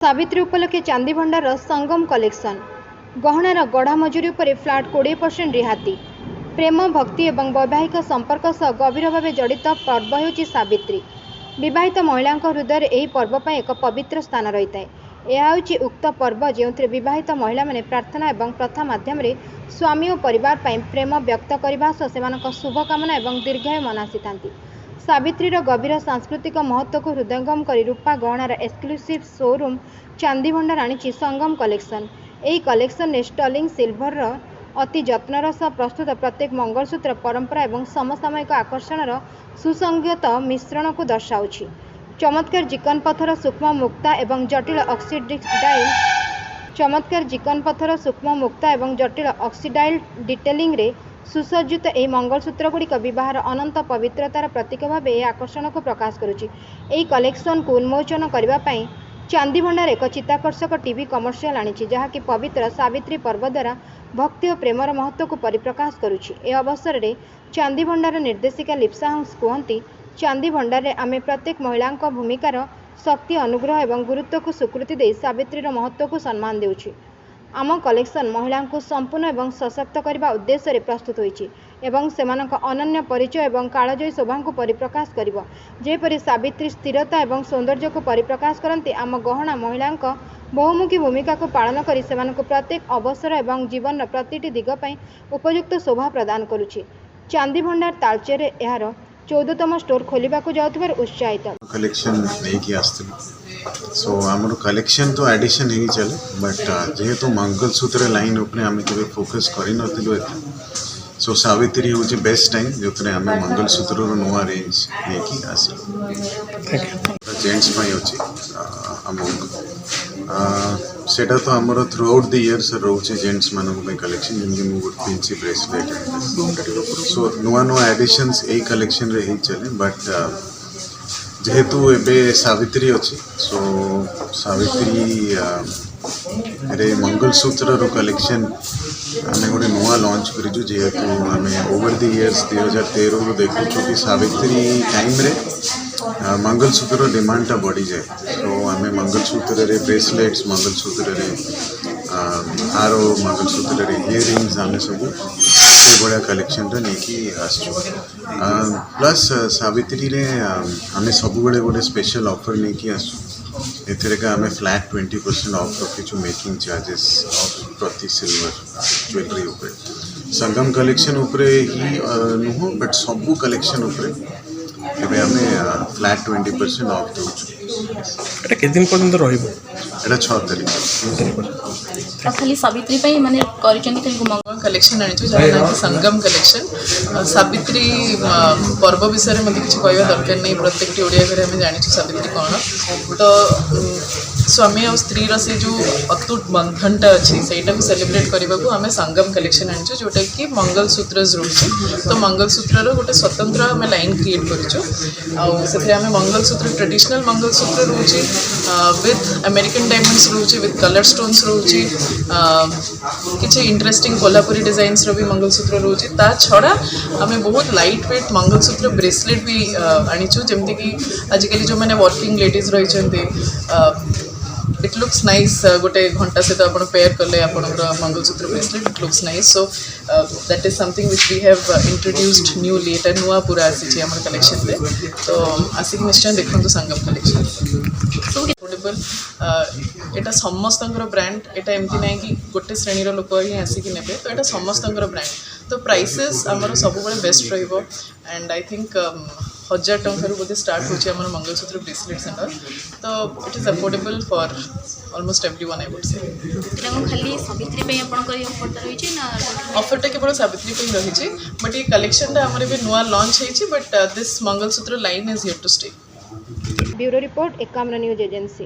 सावित्री उपलक्षे चांदी भंडार संगम कलेक्शन गहनार गढ़ा मजूरी उपर फ्लैट 20% रिहाती प्रेम भक्ति और वैवाहिक संपर्क सह गभीर भाव जड़ित पर्व होची सावित्री। विवाहित महिला हृदय यह पर्व पर एक पवित्र स्थान रही है। यह होची उक्त पर्व जो विवाहित महिला माने प्रार्थना और प्रथा माध्यम स्वामी और परिवार प्रेम व्यक्त करने सह शुभकामना और दीर्घायु मनासी। सावित्रीर गभीर सांस्कृतिक महत्व को हृदयंगम कर रूपा गहनार एक्सक्लूसिव शोरूम चांदी भंडार आनी संगम कलेक्शन। यही कलेक्शन ने स्टर्लिंग सिल्वर अति जत्नर सह प्रस्तुत प्रत्येक मंगलसूत्र परंपरा और समसामयिक आकर्षणर सुसंगत मिश्रण को दर्शाऊछि। चमत्कार जिकन पत्थर सूक्ष्म मुक्ता और जटिल ऑक्सीडाइल डिटेलिंग रे सुसज्जित यह मंगलसूत्र गुड़िक बहार अनंत पवित्रतार प्रतीक भाव यह आकर्षण को प्रकाश करुच्ची। यह कलेक्शन को उन्मोचन करने चांदी भंडार एक चित्ताकर्षक टीवी कमर्शियल आनी जहाँकि पवित्र सावित्री पर्व द्वारा भक्ति और प्रेमर महत्व को परिप्रकाश करुच्ची। ए अवसर में चांदी भंडार निर्देशिका लिप्सा हंस कहती, चांदी भंडार में आमे प्रत्येक महिला भूमिकार शक्ति अनुग्रह और गुरुत्व को स्वीकृति दे सावित्रीर महत्व को सम्मान देउछि। आम कलेक्शन महिला को संपूर्ण और सशक्त करने उद्देश्य प्रस्तुत होइछि एवं सेमानक अनन्य परिचय और कालजयी शोभा को परिप्रकाश करिबो। जेपरि सावित्री स्थिरता और सौंदर्य को परिप्रकाश करती आम गहना महिला बहुमुखी भूमिका को पालन करी सेमानक प्रत्येक अवसर और जीवन प्रतिटी दिग पई उपयुक्त शोभा प्रदान करुछि। चांदी भंडार तालचेर यार 14तम स्टोर खोलिबा को जाउतबार उत्साहित कलेक्शन नहीं आसती। सो आमर कलेक्शन तो एडिशन ही चले बट जेहेतु मंगलसूत्र लाइन उपरे आम के फोकस करूँ सो सावित्री हूँ बेस्ट टाइम जो आम मंगलसूत्र नुआ रेंज नहीं आस जेंट्स अच्छी सेटा तो आमर थ्रू आउट द इयर्स रोचे जेंट्स मानक कलेक्शन जमी पिंची ब्रेसलेट सो नुआ नुआ एडिशंस यही कलेक्शन रे ही चले बट जेहेतु एबे सावित्री अच्छी सो सावित्री रे मंगलसूत्र कलेक्शन आम गोटे नुआ लॉन्च करूँ जेहेतु आम ओवर द इयर्स 2013 रु देखु कि सावित्री टाइम रे मंगलसूत्र डिमांडटा बढ़ी जाए। तो आम मंगलसूत्र रे ब्रेसलेट्स मंगलसूत्र रे हारो मंगलसूत्र रे इयरिंग्स आम सब भाया कलेक्शन नहीं आसचु प्लस सावित्री रे आम सब गोटे स्पेशल ऑफर नहीं आसचु एथेरेका आम फ्लैट 20% ऑफ रखीचु मेकिंग चार्जेस ऑफ प्रति सिल्वर ज्वेलरी उपरे संगम कलेक्शन उपरे ही नुह बट सबू कलेक्शन उपरे एबे आमे फ्लैट 20% ऑफ दउछु। एटा के दिन पर्यंत रहइबो? एटा 6 तारिख तो खाली सावित्री पे माने करिचंदी खाली मंगल कलेक्शन आनी जहाँ कि संगम कलेक्शन सावित्री पर्व विषय में मत किसी कहवा दरकार नहीं। प्रत्येक ओडिया घरे आम जानी सावित्री कौन तो स्वामी और स्त्री से जो अतुट बंधनटा अच्छी से सेलिब्रेट करने को आम संगम कलेक्शन आनी जोटा कि मंगलसूत्र रोचे। तो मंगलसूत्र गोटे स्वतंत्र आम लाइन क्रिएट कर आम मंगलसूत्र ट्रेडिशनल मंगलसूत्र रोचे विथ अमेरिकन डायमंड्स रोचे विथ कलर स्टोन्स रोचे किसी इंटरेस्टिंग कोल्हापुरी डिजाइन्स भी मंगलसूत्र रोचे। ता छड़ा आम बहुत लाइट वेट मंगलसूत्र ब्रेसलेट भी आनीचु जमती कि आजिकल जो मैंने वर्किंग लेडीज रही इट लुक्स नाइस गोटे घंटा सहित आप पेयर कले आप mangalsutra bracelet it looks nice. So that is something which we have introduced newly एटा नुआ पूरा आसी आम कलेक्शन रे। तो आसिक निश्चय देखो संगम कलेक्शन सो अफोर्डेबल एटा समस्त ब्रांड एटा एमती ना कि गोटे श्रेणी लोक ही आसिक ने तो यहाँ समस्त ब्रांड तो प्राइसेस आमर सब बेस्ट रहिबो and I think 1000 टंकार Bodhe start होची आमर मंगलसूत्र ब्रेसलेट्स एंड तो it is affordable for almost everyone I would say. खाली सावित्री पे आपनकर ऑफर रही छी ना? ऑफरटा केवल सावित्री पे रही छी बट ये कलेक्शनटा हमर भी नुआ लॉन्च हेची but this mangalsutra line is here to stay. Bureau report Ekamra news agency.